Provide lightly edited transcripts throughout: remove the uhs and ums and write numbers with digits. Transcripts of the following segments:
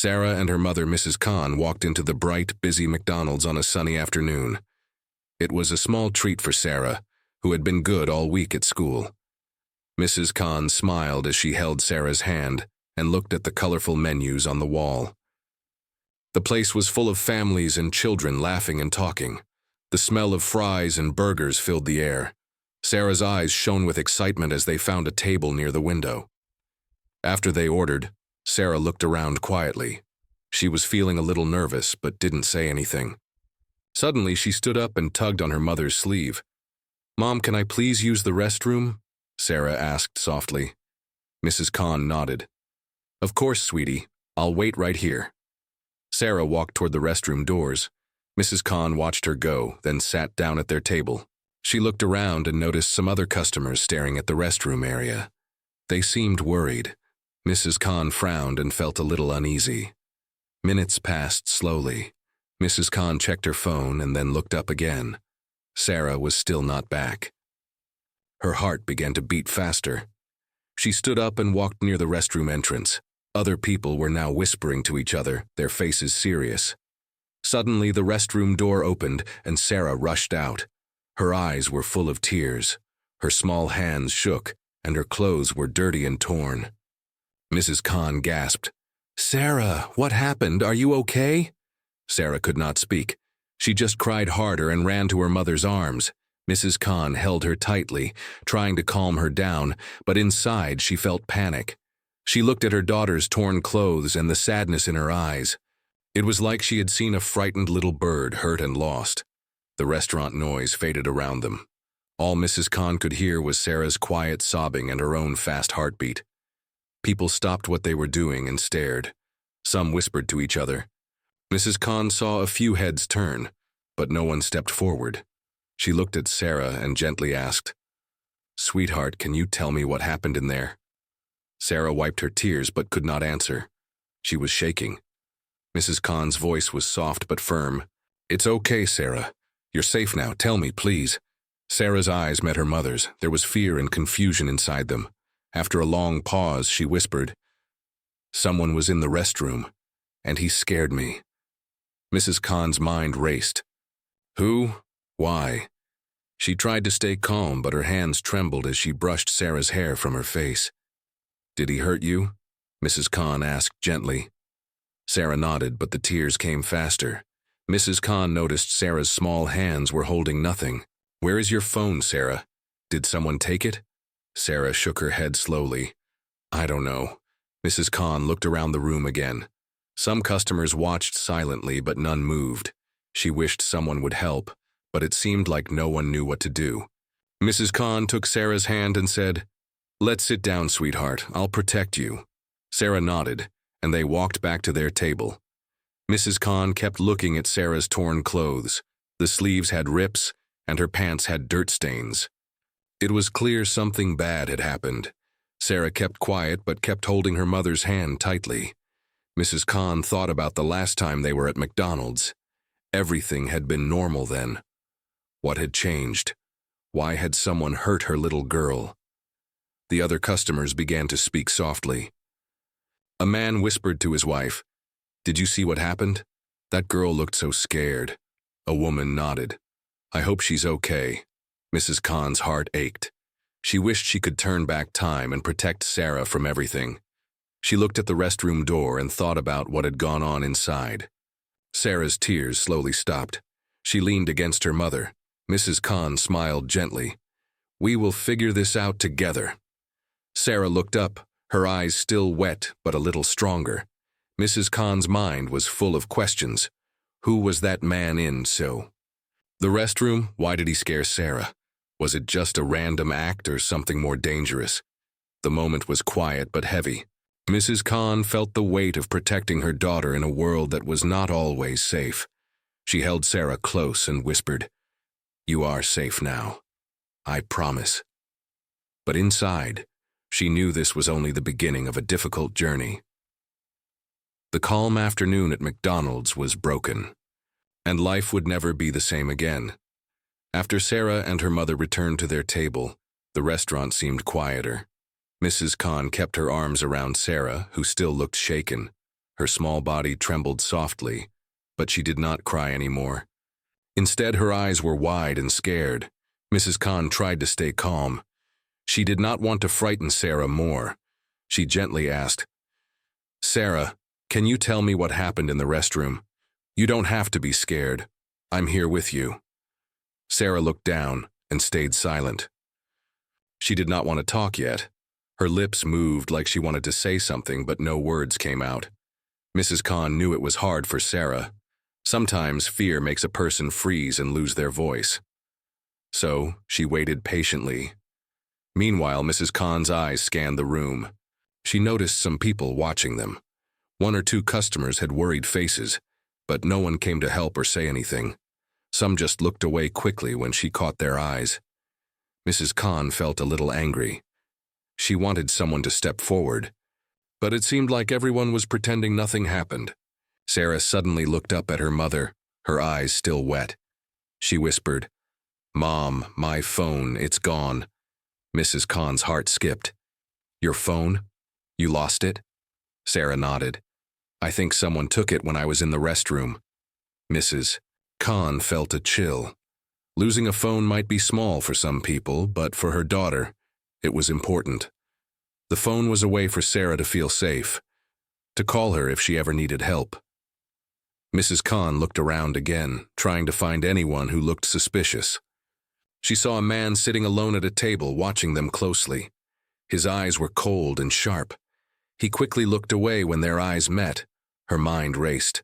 Sarah and her mother, Mrs. Khan, walked into the bright, busy McDonald's on a sunny afternoon. It was a small treat for Sarah, who had been good all week at school. Mrs. Khan smiled as she held Sarah's hand and looked at the colorful menus on the wall. The place was full of families and children laughing and talking. The smell of fries and burgers filled the air. Sarah's eyes shone with excitement as they found a table near the window. After they ordered, Sarah looked around quietly. She was feeling a little nervous, but didn't say anything. Suddenly, she stood up and tugged on her mother's sleeve. "Mom, can I please use the restroom?" Sarah asked softly. Mrs. Khan nodded. "Of course, sweetie. I'll wait right here." Sarah walked toward the restroom doors. Mrs. Khan watched her go, then sat down at their table. She looked around and noticed some other customers staring at the restroom area. They seemed worried. Mrs. Khan frowned and felt a little uneasy. Minutes passed slowly. Mrs. Khan checked her phone and then looked up again. Sarah was still not back. Her heart began to beat faster. She stood up and walked near the restroom entrance. Other people were now whispering to each other, their faces serious. Suddenly, the restroom door opened and Sarah rushed out. Her eyes were full of tears. Her small hands shook, and her clothes were dirty and torn. Mrs. Khan gasped, "Sarah, what happened? Are you okay?" Sarah could not speak. She just cried harder and ran to her mother's arms. Mrs. Khan held her tightly, trying to calm her down, but inside she felt panic. She looked at her daughter's torn clothes and the sadness in her eyes. It was like she had seen a frightened little bird hurt and lost. The restaurant noise faded around them. All Mrs. Khan could hear was Sarah's quiet sobbing and her own fast heartbeat. People stopped what they were doing and stared. Some whispered to each other. Mrs. Khan saw a few heads turn, but no one stepped forward. She looked at Sarah and gently asked, "Sweetheart, can you tell me what happened in there?" Sarah wiped her tears but could not answer. She was shaking. Mrs. Khan's voice was soft but firm. "It's okay, Sarah. You're safe now. Tell me, please." Sarah's eyes met her mother's. There was fear and confusion inside them. After a long pause, she whispered, "Someone was in the restroom, and he scared me." Mrs. Khan's mind raced. Who? Why? She tried to stay calm, but her hands trembled as she brushed Sarah's hair from her face. "Did he hurt you?" Mrs. Khan asked gently. Sarah nodded, but the tears came faster. Mrs. Khan noticed Sarah's small hands were holding nothing. "Where is your phone, Sarah? Did someone take it?" Sarah shook her head slowly. "I don't know." Mrs. Khan looked around the room again. Some customers watched silently, but none moved. She wished someone would help, but it seemed like no one knew what to do. Mrs. Khan took Sarah's hand and said, "Let's sit down, sweetheart. I'll protect you." Sarah nodded, and they walked back to their table. Mrs. Khan kept looking at Sarah's torn clothes. The sleeves had rips, and her pants had dirt stains. It was clear something bad had happened. Sarah kept quiet but kept holding her mother's hand tightly. Mrs. Khan thought about the last time they were at McDonald's. Everything had been normal then. What had changed? Why had someone hurt her little girl? The other customers began to speak softly. A man whispered to his wife, "Did you see what happened? That girl looked so scared." A woman nodded. "I hope she's okay." Mrs. Khan's heart ached. She wished she could turn back time and protect Sarah from everything. She looked at the restroom door and thought about what had gone on inside. Sarah's tears slowly stopped. She leaned against her mother. Mrs. Khan smiled gently. "We will figure this out together." Sarah looked up, her eyes still wet but a little stronger. Mrs. Khan's mind was full of questions. Who was that man in so? The restroom, why did he scare Sarah? Was it just a random act or something more dangerous? The moment was quiet but heavy. Mrs. Khan felt the weight of protecting her daughter in a world that was not always safe. She held Sarah close and whispered, "You are safe now. I promise." But inside, she knew this was only the beginning of a difficult journey. The calm afternoon at McDonald's was broken, and life would never be the same again. After Sarah and her mother returned to their table, the restaurant seemed quieter. Mrs. Khan kept her arms around Sarah, who still looked shaken. Her small body trembled softly, but she did not cry anymore. Instead, her eyes were wide and scared. Mrs. Khan tried to stay calm. She did not want to frighten Sarah more. She gently asked, "Sarah, can you tell me what happened in the restroom? You don't have to be scared. I'm here with you." Sarah looked down and stayed silent. She did not want to talk yet. Her lips moved like she wanted to say something, but no words came out. Mrs. Khan knew it was hard for Sarah. Sometimes fear makes a person freeze and lose their voice. So she waited patiently. Meanwhile, Mrs. Khan's eyes scanned the room. She noticed some people watching them. 1 or 2 customers had worried faces, but no one came to help or say anything. Some just looked away quickly when she caught their eyes. Mrs. Khan felt a little angry. She wanted someone to step forward, but it seemed like everyone was pretending nothing happened. Sarah suddenly looked up at her mother, her eyes still wet. She whispered, "Mom, my phone, it's gone." Mrs. Khan's heart skipped. "Your phone? You lost it?" Sarah nodded. "I think someone took it when I was in the restroom." Mrs. Khan felt a chill. Losing a phone might be small for some people, but for her daughter, it was important. The phone was a way for Sarah to feel safe, to call her if she ever needed help. Mrs. Khan looked around again, trying to find anyone who looked suspicious. She saw a man sitting alone at a table, watching them closely. His eyes were cold and sharp. He quickly looked away when their eyes met. Her mind raced.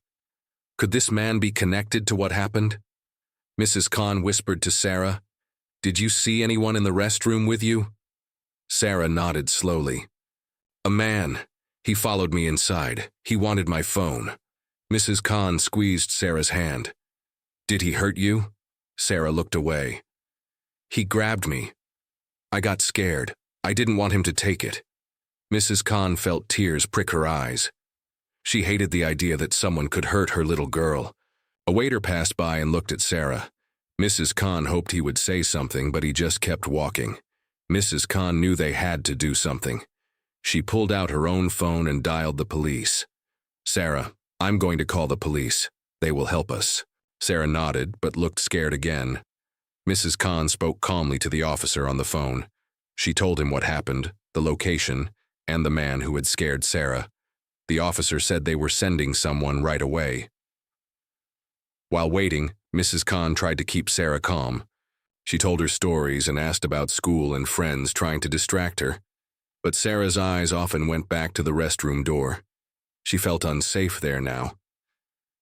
Could this man be connected to what happened? Mrs. Khan whispered to Sarah, "Did you see anyone in the restroom with you?" Sarah nodded slowly. "A man. He followed me inside. He wanted my phone." Mrs. Khan squeezed Sarah's hand. "Did he hurt you?" Sarah looked away. "He grabbed me. I got scared. I didn't want him to take it." Mrs. Khan felt tears prick her eyes. She hated the idea that someone could hurt her little girl. A waiter passed by and looked at Sarah. Mrs. Khan hoped he would say something, but he just kept walking. Mrs. Khan knew they had to do something. She pulled out her own phone and dialed the police. "Sarah, I'm going to call the police. They will help us." Sarah nodded, but looked scared again. Mrs. Khan spoke calmly to the officer on the phone. She told him what happened, the location, and the man who had scared Sarah. The officer said they were sending someone right away. While waiting, Mrs. Khan tried to keep Sarah calm. She told her stories and asked about school and friends, trying to distract her. But Sarah's eyes often went back to the restroom door. She felt unsafe there now.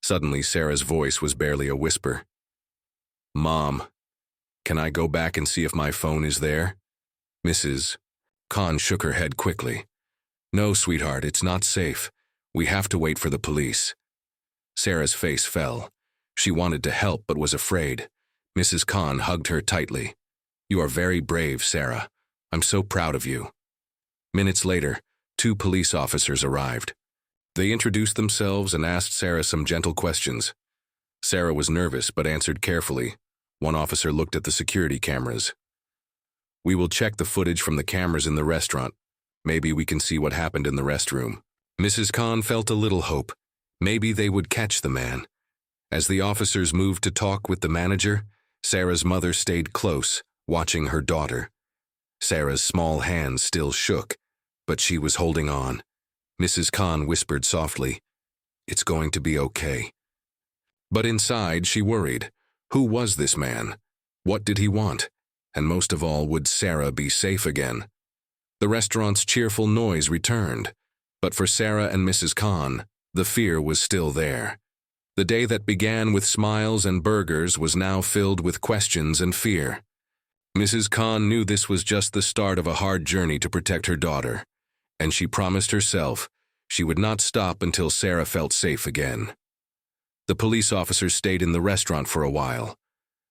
Suddenly, Sarah's voice was barely a whisper. "Mom, can I go back and see if my phone is there?" Mrs. Khan shook her head quickly. "No, sweetheart, it's not safe. We have to wait for the police." Sarah's face fell. She wanted to help but was afraid. Mrs. Khan hugged her tightly. "You are very brave, Sarah. I'm so proud of you." Minutes later, 2 police officers arrived. They introduced themselves and asked Sarah some gentle questions. Sarah was nervous but answered carefully. One officer looked at the security cameras. "We will check the footage from the cameras in the restaurant. Maybe we can see what happened in the restroom." Mrs. Khan felt a little hope. Maybe they would catch the man. As the officers moved to talk with the manager, Sarah's mother stayed close, watching her daughter. Sarah's small hands still shook, but she was holding on. Mrs. Khan whispered softly, "It's going to be okay." But inside, she worried. Who was this man? What did he want? And most of all, would Sarah be safe again? The restaurant's cheerful noise returned, but for Sarah and Mrs. Khan, the fear was still there. The day that began with smiles and burgers was now filled with questions and fear. Mrs. Khan knew this was just the start of a hard journey to protect her daughter, and she promised herself she would not stop until Sarah felt safe again. The police officers stayed in the restaurant for a while.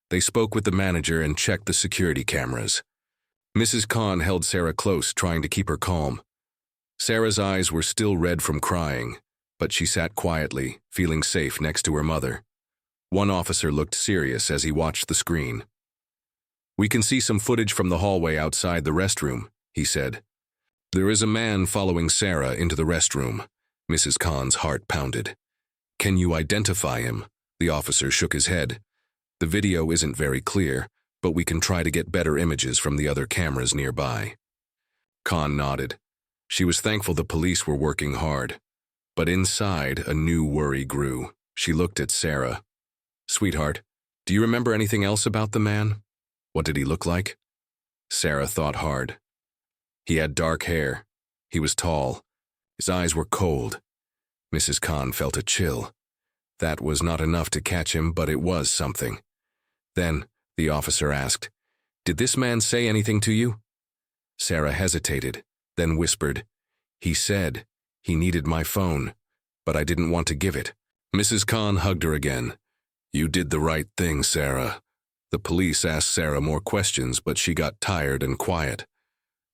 They spoke with the manager and checked the security cameras. Mrs. Khan held Sarah close, trying to keep her calm. Sarah's eyes were still red from crying, but she sat quietly, feeling safe next to her mother. One officer looked serious as he watched the screen. "We can see some footage from the hallway outside the restroom," he said. "There is a man following Sarah into the restroom. Mrs. Khan's heart pounded. Can you identify him? The officer shook his head. The video isn't very clear, but we can try to get better images from the other cameras nearby. Khan nodded. She was thankful the police were working hard. But inside, a new worry grew. She looked at Sarah. Sweetheart, do you remember anything else about the man? What did he look like? Sarah thought hard. He had dark hair. He was tall. His eyes were cold. Mrs. Khan felt a chill. That was not enough to catch him, but it was something. Then, the officer asked, Did this man say anything to you? Sarah hesitated, then whispered, He said he needed my phone, but I didn't want to give it. Mrs. Khan hugged her again. You did the right thing, Sarah. The police asked Sarah more questions, but she got tired and quiet.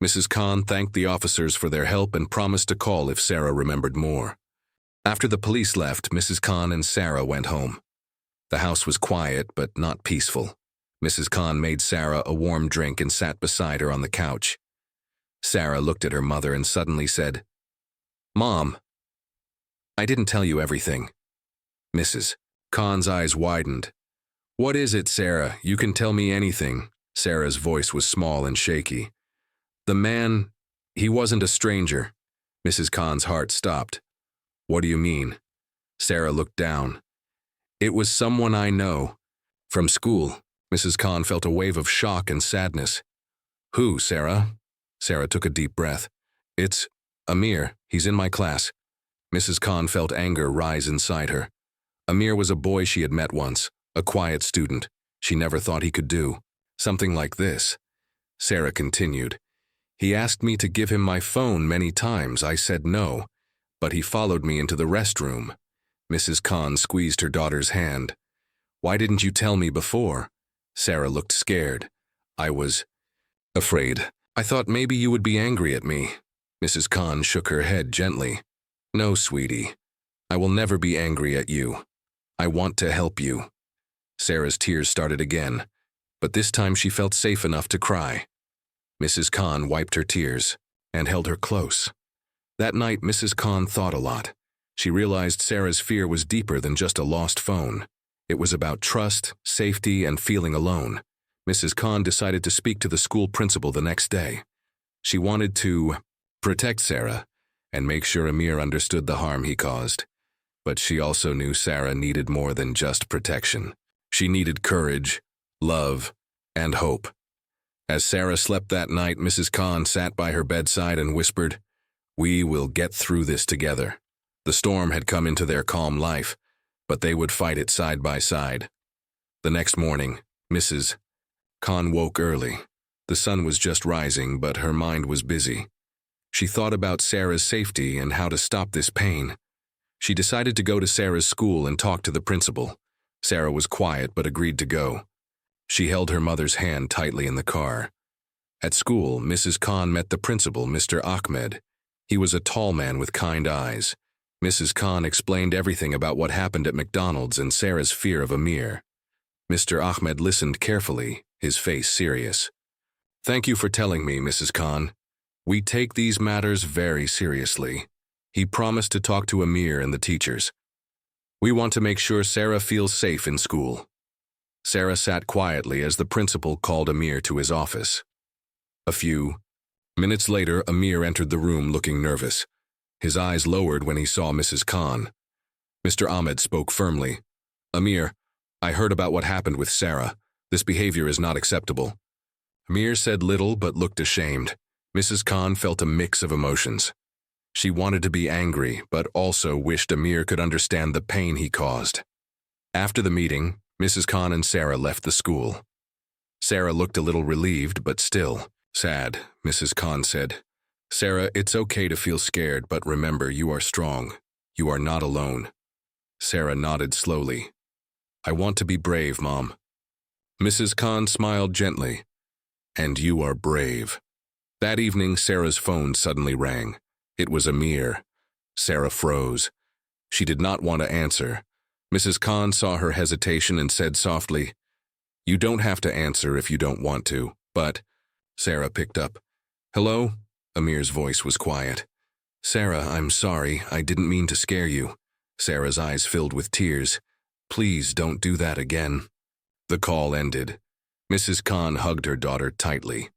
Mrs. Khan thanked the officers for their help and promised to call if Sarah remembered more. After the police left, Mrs. Khan and Sarah went home. The house was quiet, but not peaceful. Mrs. Khan made Sarah a warm drink and sat beside her on the couch. Sarah looked at her mother and suddenly said, Mom, I didn't tell you everything. Mrs. Khan's eyes widened. What is it, Sarah? You can tell me anything. Sarah's voice was small and shaky. The man, he wasn't a stranger. Mrs. Khan's heart stopped. What do you mean? Sarah looked down. It was someone I know. From school. Mrs. Khan felt a wave of shock and sadness. Who, Sarah? Sarah took a deep breath. It's Amir. He's in my class. Mrs. Khan felt anger rise inside her. Amir was a boy she had met once, a quiet student. She never thought he could do something like this. Sarah continued. He asked me to give him my phone many times. I said no, but he followed me into the restroom. Mrs. Khan squeezed her daughter's hand. Why didn't you tell me before? Sarah looked scared. I was afraid. I thought maybe you would be angry at me. Mrs. Khan shook her head gently. No, sweetie. I will never be angry at you. I want to help you. Sarah's tears started again, but this time she felt safe enough to cry. Mrs. Khan wiped her tears and held her close. That night, Mrs. Khan thought a lot. She realized Sarah's fear was deeper than just a lost phone. It was about trust, safety, and feeling alone. Mrs. Khan decided to speak to the school principal the next day. She wanted to protect Sarah and make sure Amir understood the harm he caused. But she also knew Sarah needed more than just protection. She needed courage, love, and hope. As Sarah slept that night, Mrs. Khan sat by her bedside and whispered, We will get through this together. The storm had come into their calm life, but they would fight it side by side. The next morning, Mrs. Khan woke early. The sun was just rising, but her mind was busy. She thought about Sarah's safety and how to stop this pain. She decided to go to Sarah's school and talk to the principal. Sarah was quiet but agreed to go. She held her mother's hand tightly in the car. At school, Mrs. Khan met the principal, Mr. Ahmed. He was a tall man with kind eyes. Mrs. Khan explained everything about what happened at McDonald's and Sarah's fear of Amir. Mr. Ahmed listened carefully, his face serious. Thank you for telling me, Mrs. Khan. We take these matters very seriously. He promised to talk to Amir and the teachers. We want to make sure Sarah feels safe in school. Sarah sat quietly as the principal called Amir to his office. A few minutes later, Amir entered the room looking nervous. His eyes lowered when he saw Mrs. Khan. Mr. Ahmed spoke firmly. Amir, I heard about what happened with Sarah. This behavior is not acceptable. Amir said little but looked ashamed. Mrs. Khan felt a mix of emotions. She wanted to be angry, but also wished Amir could understand the pain he caused. After the meeting, Mrs. Khan and Sarah left the school. Sarah looked a little relieved, but still sad. Mrs. Khan said, Sarah, it's okay to feel scared, but remember, you are strong. You are not alone. Sarah nodded slowly. I want to be brave, Mom. Mrs. Khan smiled gently. And you are brave. That evening, Sarah's phone suddenly rang. It was Amir. Sarah froze. She did not want to answer. Mrs. Khan saw her hesitation and said softly, You don't have to answer if you don't want to, but… Sarah picked up. Hello? Amir's voice was quiet. Sarah, I'm sorry. I didn't mean to scare you. Sarah's eyes filled with tears. Please don't do that again. The call ended. Mrs. Khan hugged her daughter tightly.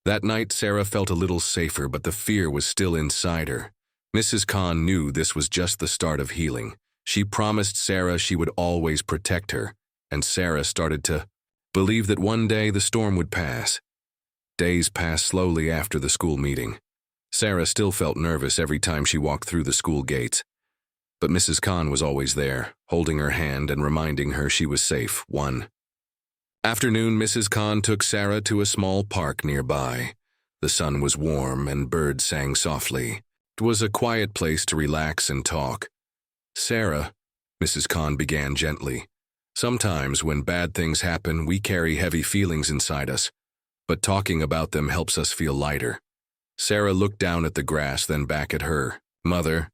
That night, Sarah felt a little safer, but the fear was still inside her. Mrs. Khan knew this was just the start of healing. She promised Sarah she would always protect her, and Sarah started to believe that one day the storm would pass. Days passed slowly after the school meeting. Sarah still felt nervous every time she walked through the school gates. But Mrs. Khan was always there, holding her hand and reminding her she was safe. One afternoon, Mrs. Khan took Sarah to a small park nearby. The sun was warm and birds sang softly. It was a quiet place to relax and talk. Sarah, Mrs. Khan began gently, sometimes when bad things happen, we carry heavy feelings inside us, but talking about them helps us feel lighter. Sarah looked down at the grass, then back at her. Mother,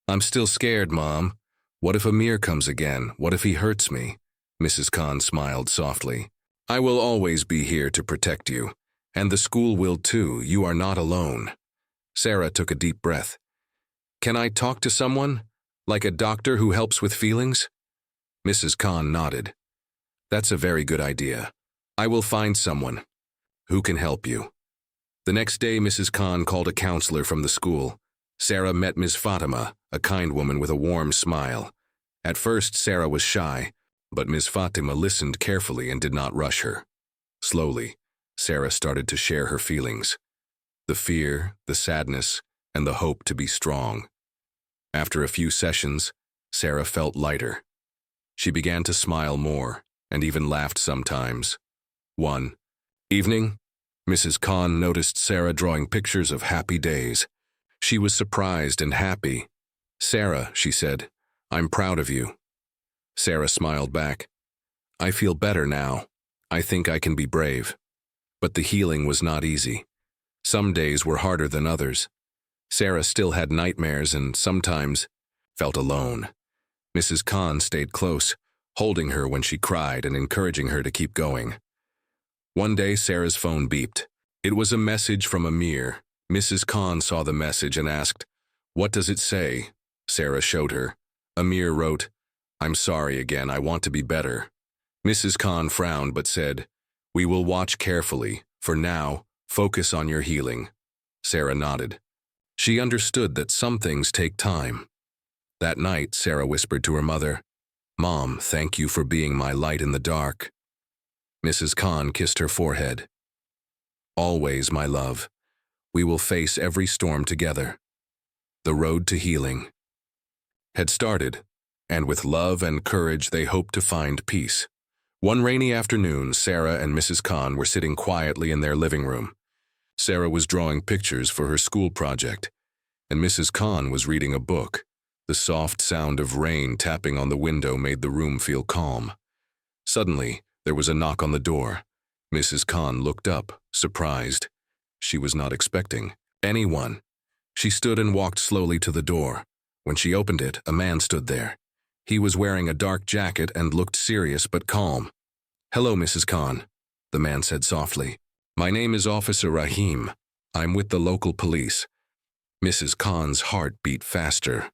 I'm still scared, Mom. What if Amir comes again? What if he hurts me? Mrs. Khan smiled softly. I will always be here to protect you, and the school will too. You are not alone. Sarah took a deep breath. Can I talk to someone? Like a doctor who helps with feelings? Mrs. Khan nodded. That's a very good idea. I will find someone who can help you. The next day, Mrs. Khan called a counselor from the school. Sarah met Ms. Fatima, a kind woman with a warm smile. At first, Sarah was shy, but Ms. Fatima listened carefully and did not rush her. Slowly, Sarah started to share her feelings. The fear, the sadness, and the hope to be strong. After a few sessions, Sarah felt lighter. She began to smile more, and even laughed sometimes. One evening, Mrs. Khan noticed Sarah drawing pictures of happy days. She was surprised and happy. Sarah, she said, I'm proud of you. Sarah smiled back. I feel better now. I think I can be brave. But the healing was not easy. Some days were harder than others. Sarah still had nightmares and sometimes felt alone. Mrs. Khan stayed close, holding her when she cried and encouraging her to keep going. One day, Sarah's phone beeped. It was a message from Amir. Mrs. Khan saw the message and asked, What does it say? Sarah showed her. Amir wrote, I'm sorry again, I want to be better. Mrs. Khan frowned but said, We will watch carefully. For now, focus on your healing. Sarah nodded. She understood that some things take time. That night, Sarah whispered to her mother, Mom, thank you for being my light in the dark. Mrs. Khan kissed her forehead. Always, my love. We will face every storm together. The road to healing had started, and with love and courage they hoped to find peace. One rainy afternoon, Sarah and Mrs. Khan were sitting quietly in their living room. Sarah was drawing pictures for her school project, and Mrs. Khan was reading a book. The soft sound of rain tapping on the window made the room feel calm. Suddenly, there was a knock on the door. Mrs. Khan looked up, surprised. She was not expecting anyone. She stood and walked slowly to the door. When she opened it, a man stood there. He was wearing a dark jacket and looked serious but calm. Hello, Mrs. Khan, the man said softly. My name is Officer Rahim. I'm with the local police. Mrs. Khan's heart beat faster.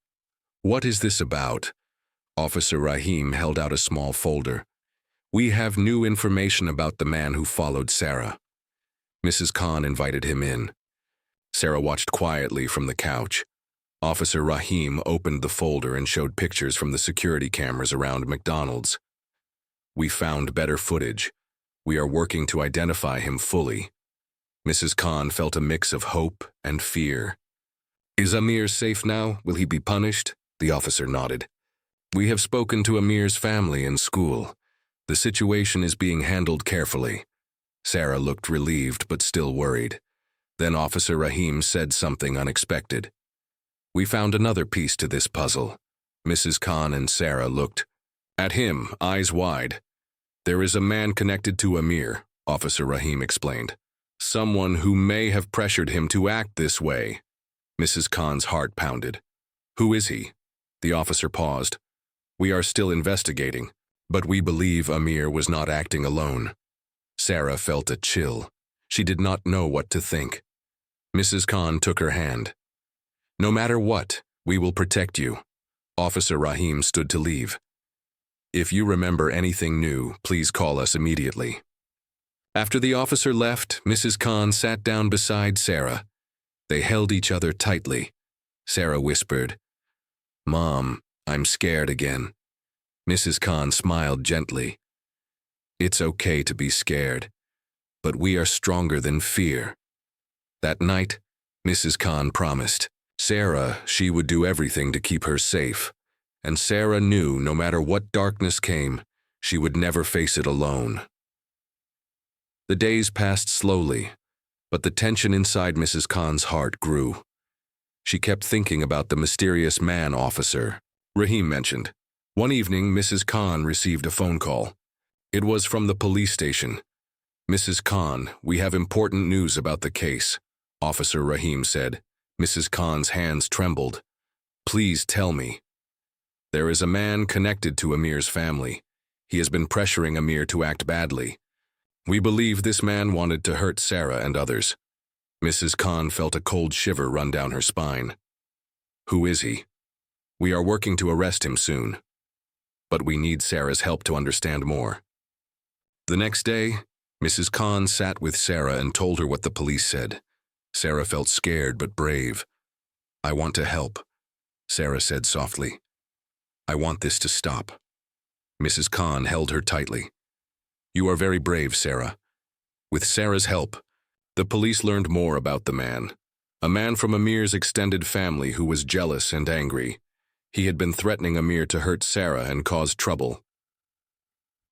What is this about? Officer Rahim held out a small folder. We have new information about the man who followed Sarah. Mrs. Khan invited him in. Sarah watched quietly from the couch. Officer Rahim opened the folder and showed pictures from the security cameras around McDonald's. We found better footage. We are working to identify him fully. Mrs. Khan felt a mix of hope and fear. Is Amir safe now? Will he be punished? The officer nodded. We have spoken to Amir's family and school. The situation is being handled carefully. Sarah looked relieved but still worried. Then Officer Rahim said something unexpected. We found another piece to this puzzle. Mrs. Khan and Sarah looked at him, eyes wide. There is a man connected to Amir, Officer Rahim explained. Someone who may have pressured him to act this way. Mrs. Khan's heart pounded. Who is he? The officer paused. We are still investigating, but we believe Amir was not acting alone. Sarah felt a chill. She did not know what to think. Mrs. Khan took her hand. No matter what, we will protect you. Officer Rahim stood to leave. If you remember anything new, please call us immediately. After the officer left, Mrs. Khan sat down beside Sarah. They held each other tightly. Sarah whispered, "Mom, I'm scared again." Mrs. Khan smiled gently. "It's okay to be scared, but we are stronger than fear." That night, Mrs. Khan promised Sarah she would do everything to keep her safe, and Sarah knew no matter what darkness came, she would never face it alone. The days passed slowly, but the tension inside Mrs. Khan's heart grew. She kept thinking about the mysterious man officer Rahim mentioned. One evening, Mrs. Khan received a phone call. It was from the police station. "Mrs. Khan, we have important news about the case," Officer Rahim said. Mrs. Khan's hands trembled. "Please tell me." "There is a man connected to Amir's family. He has been pressuring Amir to act badly. We believe this man wanted to hurt Sarah and others." Mrs. Khan felt a cold shiver run down her spine. "Who is he?" "We are working to arrest him soon. But we need Sarah's help to understand more." The next day, Mrs. Khan sat with Sarah and told her what the police said. Sarah felt scared but brave. "I want to help," Sarah said softly. "I want this to stop." Mrs. Khan held her tightly. "You are very brave, Sarah." With Sarah's help, the police learned more about the man. A man from Amir's extended family who was jealous and angry. He had been threatening Amir to hurt Sarah and cause trouble.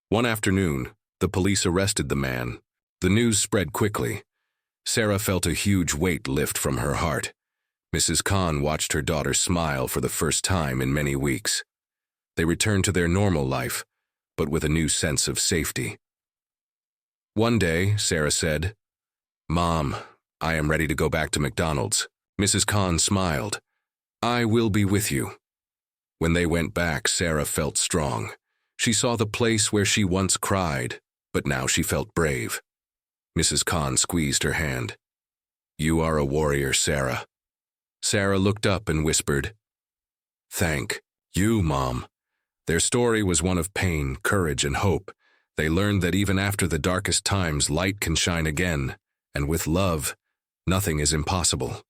One afternoon, the police arrested the man. The news spread quickly. Sarah felt a huge weight lift from her heart. Mrs. Khan watched her daughter smile for the first time in many weeks. They returned to their normal life, but with a new sense of safety. One day, Sarah said, "Mom, I am ready to go back to McDonald's." Mrs. Khan smiled. "I will be with you." When they went back, Sarah felt strong. She saw the place where she once cried, but now she felt brave. Mrs. Khan squeezed her hand. "You are a warrior, Sarah." Sarah looked up and whispered, "Thank you, Mom." Their story was one of pain, courage, and hope. They learned that even after the darkest times, light can shine again, and with love, nothing is impossible.